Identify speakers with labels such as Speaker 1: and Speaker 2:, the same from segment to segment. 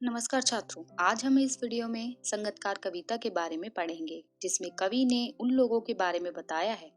Speaker 1: नमस्कार छात्रों। आज हम इस वीडियो में संगीतकार कविता के बारे में पढ़ेंगे, जिसमें कवि ने उन लोगों के बारे में बताया है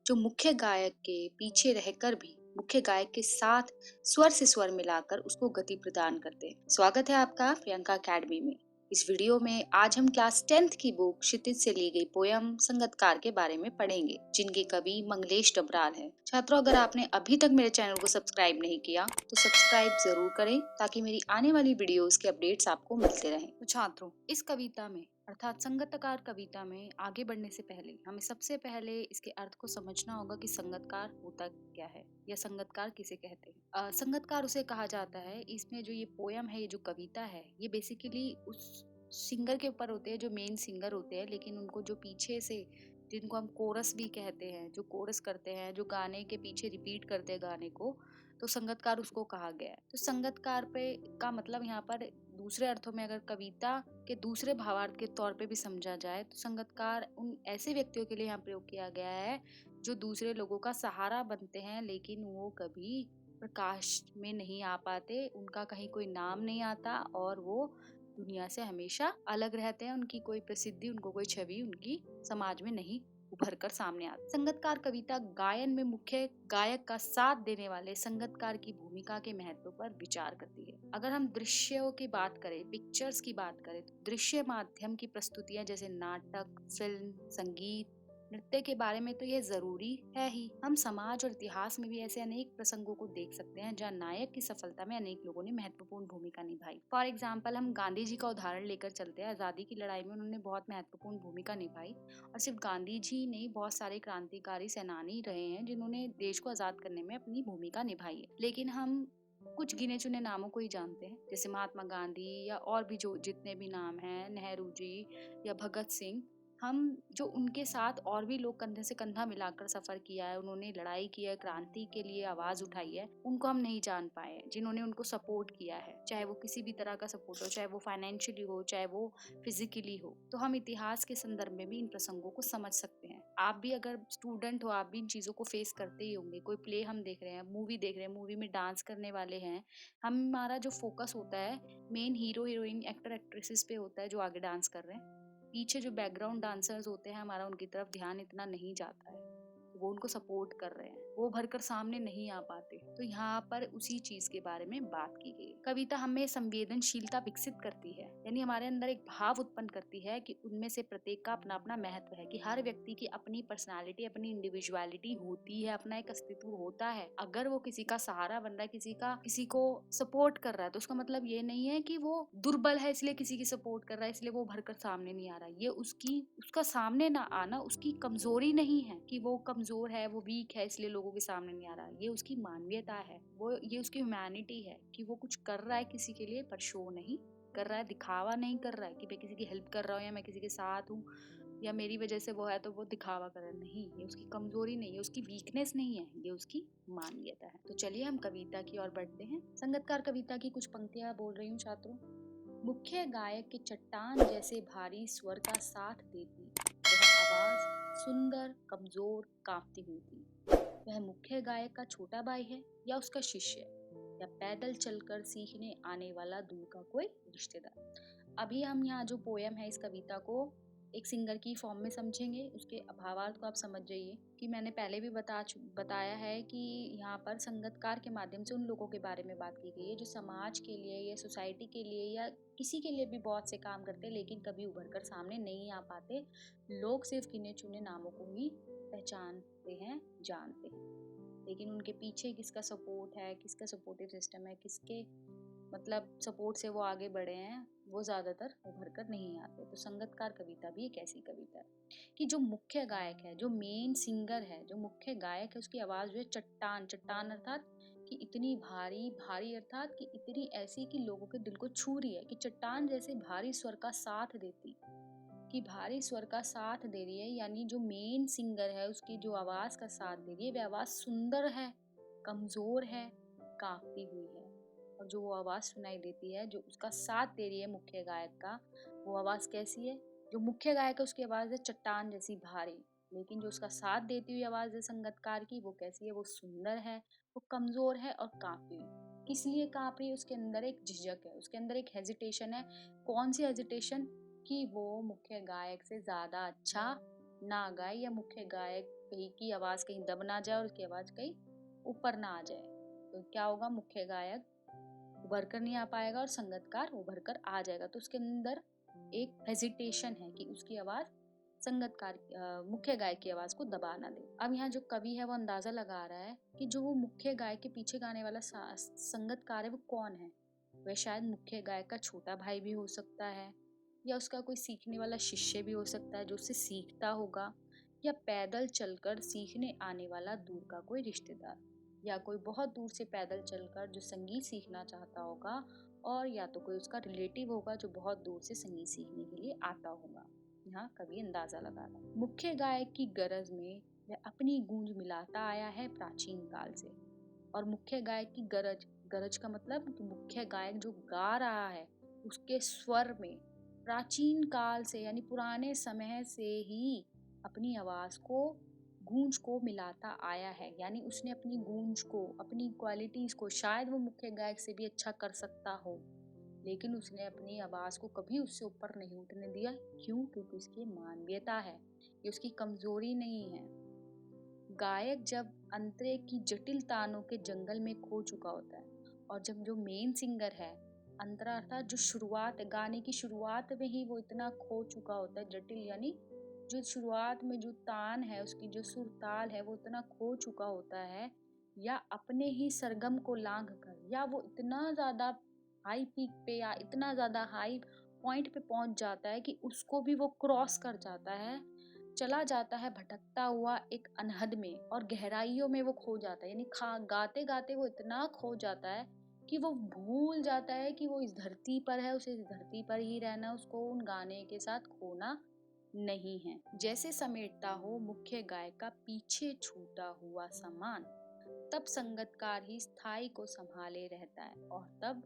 Speaker 1: जो मुख्य गायक के पीछे रहकर भी मुख्य गायक के साथ स्वर से स्वर मिलाकर उसको गति प्रदान करते हैं। स्वागत है आपका प्रियंका एकेडमी में। इस वीडियो में आज हम क्लास 10th की बुक क्षितिज से ली गई पोयम संगीतकार के बारे में पढ़ेंगे, जिनके कवि मंगलेश डबराल हैं। छात्रों, अगर आपने अभी तक मेरे चैनल को सब्सक्राइब नहीं किया तो सब्सक्राइब जरूर करें, ताकि मेरी आने वाली वीडियोस के अपडेट्स आपको मिलते रहें। तो छात्रों, इस कविता में अर्थात संगीतकार कविता में आगे बढ़ने से पहले हमें सबसे पहले इसके अर्थ को समझना होगा कि संगीतकार होता क्या है या संगीतकार किसे कहते हैं। संगीतकार उसे कहा जाता है। इसमें जो ये पोयम है, ये जो कविता है, ये बेसिकली उस सिंगर के ऊपर होते हैं जो मेन सिंगर होते हैं, लेकिन उनको जो पीछे से, जिनको हम कोरस भी कहते हैं, जो कोरस करते हैं, जो गाने के पीछे रिपीट करते हैं गाने को, तो संगीतकार उसको कहा गया है। तो संगीतकार पे का मतलब यहाँ पर दूसरे अर्थों में अगर कविता के दूसरे भावार्थ के तौर पे भी समझा जाए तो संगीतकार उन ऐसे व्यक्तियों के लिए यहाँ प्रयोग किया गया है जो दूसरे लोगों का सहारा बनते हैं, लेकिन वो कभी प्रकाश में नहीं आ पाते, उनका कहीं कोई नाम नहीं आता और वो दुनिया से हमेशा अलग रहते हैं। उनकी कोई प्रसिद्धि, उनको कोई छवि उनकी समाज में नहीं उभर कर सामने आती। संगीतकार कविता गायन में मुख्य गायक का साथ देने वाले संगीतकार की भूमिका के महत्व पर विचार करती है। अगर हम दृश्यों की बात करें, पिक्चर्स की बात करें, तो दृश्य माध्यम की प्रस्तुतियां जैसे नाटक, फिल्म, संगीत, नृत्य के बारे में तो यह जरूरी है ही। हम समाज और इतिहास में भी ऐसे अनेक प्रसंगों को देख सकते हैं जहाँ नायक की सफलता में अनेक लोगों ने महत्वपूर्ण भूमिका निभाई। फॉर एग्जाम्पल, हम गांधी जी का उदाहरण लेकर चलते हैं। आजादी की लड़ाई में उन्होंने बहुत महत्वपूर्ण भूमिका निभाई, और सिर्फ गांधी जी नहीं, बहुत सारे क्रांतिकारी सेनानी रहे हैं जिन्होंने देश को आजाद करने में अपनी भूमिका निभाई है। लेकिन हम कुछ गिने चुने नामों को ही जानते हैं, जैसे महात्मा गांधी या और भी जो जितने भी नाम हैं, नेहरू जी या भगत सिंह। हम जो उनके साथ और भी लोग कंधे से कंधा मिलाकर सफर किया है, उन्होंने लड़ाई की है, क्रांति के लिए आवाज उठाई है, उनको हम नहीं जान पाए। जिन्होंने उनको सपोर्ट किया है, चाहे वो किसी भी तरह का सपोर्ट हो, चाहे वो फाइनेंशियली हो, चाहे वो फिजिकली हो, तो हम इतिहास के संदर्भ में भी इन प्रसंगों को समझ सकते हैं। आप भी अगर स्टूडेंट हो, आप भी इन चीजों को फेस करते ही होंगे। कोई प्ले हम देख रहे हैं, मूवी देख रहे हैं, मूवी में डांस करने वाले हैं, हमारा जो फोकस होता है main hero heroine, actor actresses पे होता है जो आगे डांस कर रहे हैं। पीछे जो बैकग्राउंड डांसर्स होते हैं, हमारा उनकी तरफ ध्यान इतना नहीं जाता है। तो वो उनको सपोर्ट कर रहे हैं, वो भरकर सामने नहीं आ पाते। तो यहाँ पर उसी चीज के बारे में बात की गई। कविता हमें संवेदनशीलता विकसित करती है, यानी हमारे अंदर एक भाव उत्पन्न करती है कि उनमें से प्रत्येक का अपना अपना महत्व है, कि हर व्यक्ति की अपनी पर्सनालिटी, अपनी इंडिविजुअलिटी होती है, अपना एक अस्तित्व होता है। अगर वो किसी का सहारा बन रहा है, किसी को सपोर्ट कर रहा है, तो उसका मतलब ये नहीं है कि वो दुर्बल है इसलिए किसी की सपोर्ट कर रहा है, इसलिए वो भरकर सामने नहीं आ रहा। ये उसका सामने ना आना उसकी कमजोरी नहीं है, कि वो कमजोर है, वो वीक है इसलिए लोगों के सामने नहीं आ रहा। ये उसकी मानवीयता है, ये उसकी ह्यूमैनिटी है, कि वो कुछ कर रहा है किसी के लिए, पर शो नहीं कर रहा है, दिखावा नहीं कर रहा है कि मैं किसी की हेल्प कर रहा हूँ या मैं किसी के साथ हूँ या मेरी वजह से वो है तो वो दिखावा कर रहा है। नहीं, ये उसकी कमजोरी नहीं है, उसकी वीकनेस नहीं है, ये उसकी मानवीयता है। तो चलिए हम कविता की ओर बढ़ते हैं। संगीतकार कविता की कुछ पंक्तियां बोल रही हूँ छात्रों। मुख्य गायक के चट्टान जैसे भारी स्वर का साथ देती वह आवाज सुंदर, कमजोर, कांपती हुई थी। वह मुख्य गायक का छोटा भाई है या उसका शिष्य, या पैदल चलकर सीखने आने वाला दूर का कोई रिश्तेदार। अभी हम यहाँ जो पोयम है, इस कविता को एक सिंगर की फॉर्म में समझेंगे। उसके भावार्थ को आप समझ जाइए कि मैंने पहले भी बताया है कि यहाँ पर संगीतकार के माध्यम से उन लोगों के बारे में बात की गई है जो समाज के लिए या सोसाइटी के लिए या किसी के लिए भी बहुत से काम करते हैं, लेकिन कभी उभर कर सामने नहीं आ पाते। लोग सिर्फ गिने चुने नामों को ही पहचानते हैं, जानते हैं, लेकिन उनके पीछे किसका सपोर्ट है, किसका सपोर्टिव सिस्टम है, किसके मतलब सपोर्ट से वो आगे बढ़े हैं, वो ज्यादातर उभर कर नहीं आते। तो संगीतकार कविता भी एक ऐसी कविता है कि जो मुख्य गायक है, जो मेन सिंगर है, जो मुख्य गायक है, उसकी आवाज जो है चट्टान, चट्टान अर्थात कि इतनी भारी, भारी अर्थात कि इतनी ऐसी कि लोगों के दिल को छू रही है, कि चट्टान जैसे भारी स्वर का साथ देती, कि भारी स्वर का साथ दे रही है, यानी जो मेन सिंगर है उसकी जो आवाज का साथ दे रही है, वह आवाज सुंदर है, कमजोर है, कांपती हुई है। और जो वो आवाज सुनाई देती है, जो उसका साथ दे रही है मुख्य गायक का, वो आवाज कैसी है? जो मुख्य गायक है उसकी आवाज है चट्टान जैसी भारी, लेकिन जो उसका साथ देती हुई आवाज है संगीतकार की, वो कैसी है? वो सुंदर है, वो कमजोर है और कांपती हुई। किस लिए काँप रही है? उसके अंदर एक झिझक है, उसके अंदर एक हेजिटेशन है। कौन सी हेजिटेशन? कि वो मुख्य गायक से ज़्यादा अच्छा ना गाए, या मुख्य गायक कहीं की आवाज़ कहीं दब ना जाए और उसकी आवाज़ कहीं ऊपर ना आ जाए। तो क्या होगा, मुख्य गायक उभर कर नहीं आ पाएगा और संगीतकार उभर कर आ जाएगा। तो उसके अंदर एक हेजिटेशन है कि उसकी आवाज़ मुख्य गायक की आवाज़ को दबा ना दे। अब यहाँ जो कवि है वो अंदाज़ा लगा रहा है कि जो वो मुख्य गायक के पीछे गाने वाला संगीतकार है वो कौन है। वह शायद मुख्य गायक का छोटा भाई भी हो सकता है, या उसका कोई सीखने वाला शिष्य भी हो सकता है जो उससे सीखता होगा, या पैदल चलकर सीखने आने वाला दूर का कोई रिश्तेदार, या कोई बहुत दूर से पैदल चलकर जो संगीत सीखना चाहता होगा, और या तो कोई उसका रिलेटिव होगा जो बहुत दूर से संगीत सीखने के लिए आता होगा। यहाँ कवि अंदाजा लगा रहा है। मुख्य गायक की गरज में वह अपनी गूंज मिलाता आया है प्राचीन काल से। और मुख्य गायक की गरज, गरज का मतलब कि मुख्य गायक जो गा रहा है उसके स्वर में प्राचीन काल से यानी पुराने समय से ही अपनी आवाज को, गूंज को मिलाता आया है। यानी उसने अपनी गूंज को, अपनी क्वालिटीज को, शायद वो मुख्य गायक से भी अच्छा कर सकता हो, लेकिन उसने अपनी आवाज को कभी उससे ऊपर नहीं उठने दिया। क्यों? क्योंकि उसकी मानवीयता है, ये उसकी कमजोरी नहीं है। गायक जब अंतरे की जटिल तानों के जंगल में खो चुका होता है, और जब जो मेन सिंगर है, अंतरा अर्थात जो शुरुआत, गाने की शुरुआत में ही वो इतना खो चुका होता है, जटिल यानी जो शुरुआत में जो तान है, उसकी जो सुर ताल है वो इतना खो चुका होता है, या अपने ही सरगम को लांघ कर, या वो इतना ज्यादा हाई पीक पे या इतना ज्यादा हाई पॉइंट पे पहुंच जाता है कि उसको भी वो क्रॉस कर जाता है, चला जाता है भटकता हुआ एक अनहद में, और गहराइयों में वो खो जाता है। यानी गाते गाते वो इतना खो जाता है कि वो भूल जाता है कि वो इस धरती पर है, उसे इस धरती पर ही रहना, उसको उन गाने के साथ खोना नहीं है। जैसे समेटता हो मुख्य गायक का पीछे छूटा हुआ सामान, तब संगीतकार ही स्थाई को संभाले रहता है। और तब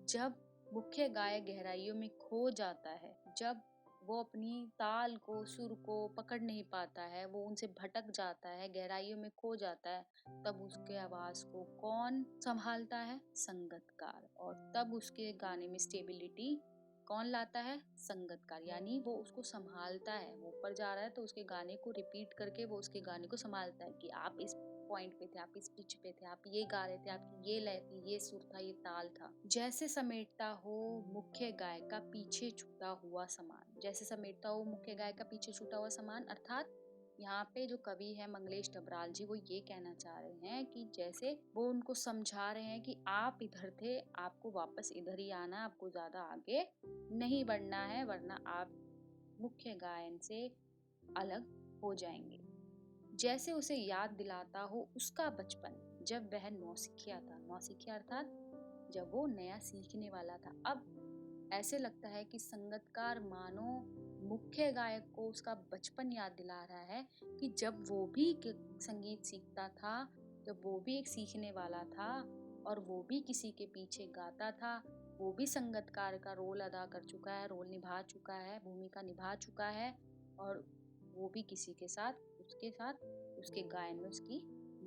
Speaker 1: जब मुख्य गायक गहराइयों में खो जाता है, जब वो अपनी ताल को, सुर को पकड़ नहीं पाता है, वो उनसे भटक जाता है, गहराइयों में खो जाता है, तब उसके आवाज को कौन संभालता है? संगीतकार। और तब उसके गाने में स्टेबिलिटी कौन लाता है? संगीतकार। यानी वो उसको संभालता है, वो ऊपर जा रहा है तो उसके गाने को रिपीट करके वो उसके गाने को संभालता है कि आप इस पॉइंट पे थे, आप इस पिच पे थे, आप ये गा रहे थे, आपकी ये लय थी, ये सुर था, ये ताल था। जैसे समेटता हो मुख्य गायक का पीछे छूटा हुआ सामान, जैसे समेटता हो मुख्य गायक का पीछे छूटा हुआ सामान, अर्थात यहाँ पे जो कवि है मंगलेश डबराल जी, वो ये कहना चाह रहे हैं कि जैसे वो उनको समझा रहे हैं कि आप इधर थे, आपको वापस इधर ही आना, आपको ज्यादा आगे नहीं बढ़ना है, वरना आप मुख्य गायन से अलग हो जाएंगे। जैसे उसे याद दिलाता हो उसका बचपन, जब वह नौसिखिया था। नौसिखिया अर्थात जब वो नया सीखने वाला था। अब ऐसे लगता है कि संगीतकार मानो मुख्य गायक को उसका बचपन याद दिला रहा है कि जब वो भी संगीत सीखता था, जब वो भी एक सीखने वाला था, और वो भी किसी के पीछे गाता था, वो भी संगीतकार का रोल अदा कर चुका है, रोल निभा चुका है, भूमिका निभा चुका है, और वो भी किसी के साथ, उसके साथ उसके गायन में उसकी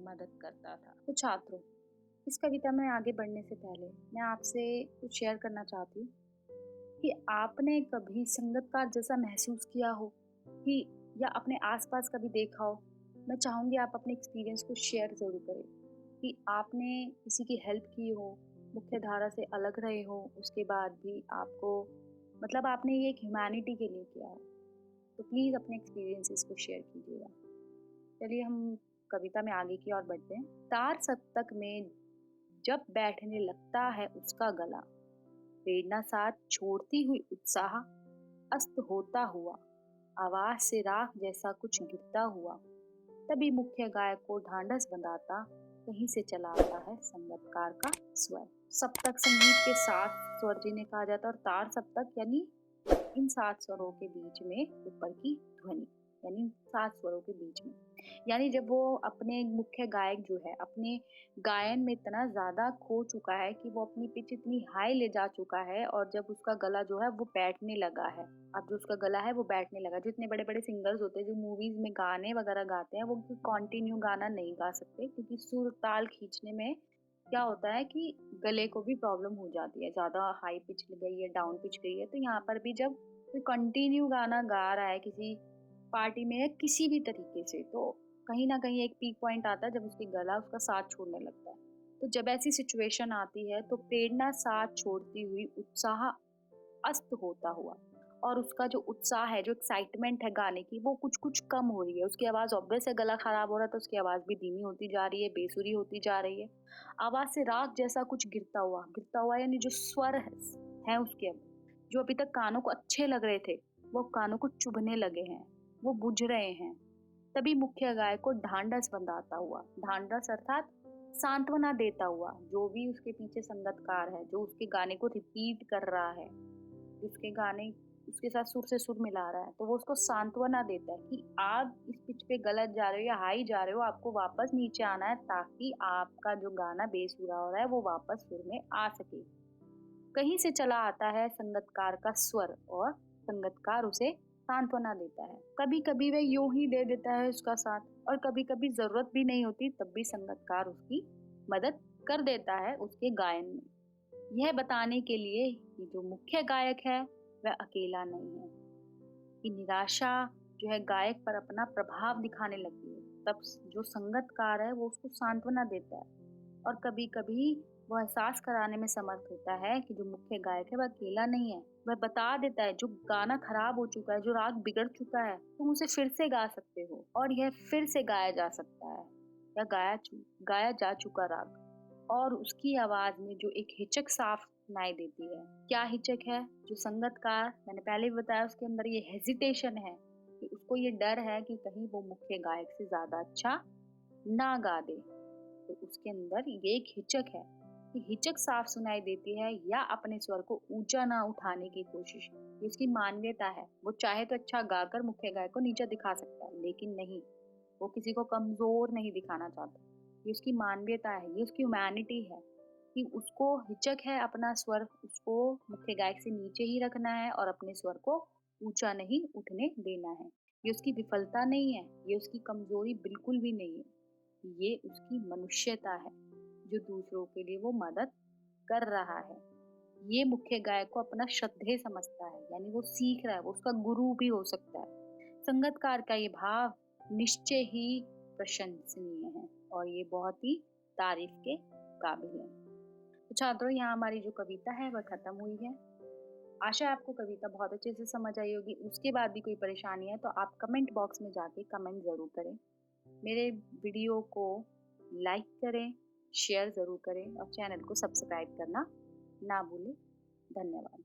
Speaker 1: मदद करता था। तो छात्रों, इस कविता में आगे बढ़ने से पहले मैं आपसे कुछ शेयर करना चाहती हूँ कि आपने कभी संगीतकार जैसा महसूस किया हो, कि या अपने आसपास कभी देखा हो। मैं चाहूंगी आप अपने एक्सपीरियंस को शेयर जरूर करें कि आपने किसी की हेल्प की हो, मुख्य धारा से अलग रहे हो, उसके बाद भी आपको, मतलब आपने ये एक ह्यूमैनिटी के लिए किया हो। तो प्लीज अपने एक्सपीरियंसेस को शेयर कीजिएगा। चलिए हम कविता में आगे की ओर बढ़ते हैं। तार सप्तक में जब बैठने लगता है उसका गला, प्रेरणा साथ छोड़ती हुई उत्साह अस्त होता हुआ, आवाज से राख जैसा कुछ गिरता हुआ, तभी मुख्य गायक को ढांढस बंधाता कहीं से चला आता है संगीतकार का स्वर। सप्तक संगीत के सात स्वर जिन्हें कहा जाता है, और तार सप्तक यानी इन सात स्वरों के बीच में ऊपर की ध्वनि, यानी सात स्वरों के बीच में। यानी जब वो अपने मुख्य गायक जो है अपने गायन में इतना ज्यादा खो चुका है कि वो अपनी पिच इतनी हाई ले जा चुका है, और जब उसका गला जो है वो बैठने लगा है, अब जो उसका गला है वो बैठने लगा। जितने बड़े बड़े सिंगर्स होते हैं जो मूवीज में गाने वगैरह गाते हैं, वो कंटिन्यू गाना नहीं गा सकते, क्योंकि सुर ताल खींचने में क्या होता है कि गले को भी प्रॉब्लम हो जाती है, ज़्यादा हाई पिच गई है, डाउन पिच गई है, तो यहाँ पर भी जब कोई कंटिन्यू गाना गा रहा है किसी पार्टी में या किसी भी तरीके से, तो कहीं न कहीं एक पीक पॉइंट आता है जब उसकी गला उसका साथ छोड़ने लगता है। तो जब ऐसी सिचुएशन आती है तो प्रेरणा साथ छोड़ती हुई उत्साह अस्त होता हुआ और उसका जो उत्साह है, जो एक्साइटमेंट है गाने की, वो कुछ-कुछ कम हो रही है। उसकी आवाज़ ऑब्वियस है, गला खराब हो रहा है तो उसकी आवाज़ भी धीमी होती जा रही है, बेसुरी होती जा रही है। आवाज़ से राग जैसा कुछ गिरता हुआ यानी जो स्वर है उसके अब, जो अभी तक कानों को अच्छे लग रहे थे, वो कानों को चुभने लगे हैं, वो बुझ रहे हैं। तभी मुख्य गायक को ढांढस बंधाता हुआ, ढांढस अर्थात सांत्वना देता हुआ, जो भी उसके पीछे संगतकार है, जो उसके गाने को रिपीट कर रहा है, उसके गाने उसके साथ सुर से सुर मिला रहा है, तो वो उसको सांत्वना देता है कि आप इस पिच पे गलत जा रहे हो या हाई जा रहे हो, आपको वापस नीचे आना है ताकि आपका जो गाना बेसुरा हो रहा है वो वापस सुर में आ सके। कहीं से चला आता है संगतकार का स्वर और संगतकार उसे सांत्वना देता है। कभी-कभी वह यूं ही दे देता है उसका साथ और कभी-कभी जरूरत भी नहीं होती, तब भी संगतकार उसकी मदद कर देता है उसके गायन में। यह बताने के लिए कि जो मुख्य गायक है वह अकेला नहीं है, कि निराशा जो है गायक पर अपना प्रभाव दिखाने लगी है। तब जो संगतकार है वो उसको सांत्वना देता है और कभी-कभी वो एहसास कराने में समर्थ होता है कि जो मुख्य गायक है वह अकेला नहीं है। वह बता देता है जो गाना खराब हो चुका है, जो राग बिगड़ चुका है, तुम उसे फिर से गा सकते हो और यह फिर से गाया जा सकता है या गाया जा चुका राग। और उसकी आवाज में जो एक हिचक साफ सुनाई देती है। क्या हिचक है? जो संगतकार मैंने पहले भी बताया उसके अंदर ये हेजिटेशन है कि उसको ये डर है कि कहीं वो मुख्य गायक से ज्यादा अच्छा ना गा दे। तो उसके अंदर ये एक हिचक है कि हिचक साफ सुनाई देती है या अपने स्वर को ऊंचा ना उठाने की कोशिश। ये उसकी मानवीयता है। वो चाहे तो अच्छा गाकर मुख्य गायक को नीचा दिखा सकता है, लेकिन नहीं, वो किसी को कमजोर नहीं दिखाना चाहता। ये उसकी मानवीयता है, ये उसकी ह्यूमैनिटी है कि उसको हिचक है अपना स्वर उसको मुख्य गायक से नीचे ही रखना है और अपने स्वर को ऊंचा नहीं उठने देना है। ये उसकी विफलता नहीं है, ये उसकी कमजोरी बिल्कुल भी नहीं है। ये उसकी मनुष्यता है जो दूसरों के लिए वो मदद कर रहा है। ये मुख्य गायक को अपना श्रद्धेय समझता है, यानी वो सीख रहा है, वो उसका गुरु भी हो सकता है। संगतकार का ये भाव निश्चय ही प्रशंसनीय है और ये बहुत ही तारीफ के काबिल है। तो छात्रों, यहाँ हमारी जो कविता है वह खत्म हुई है। आशा है आपको कविता बहुत अच्छे से समझ आई होगी। उसके बाद भी कोई परेशानी है तो आप कमेंट बॉक्स में जाके कमेंट जरूर करें। मेरे वीडियो को लाइक करें, शेयर ज़रूर करें और चैनल को सब्सक्राइब करना ना भूलें। धन्यवाद।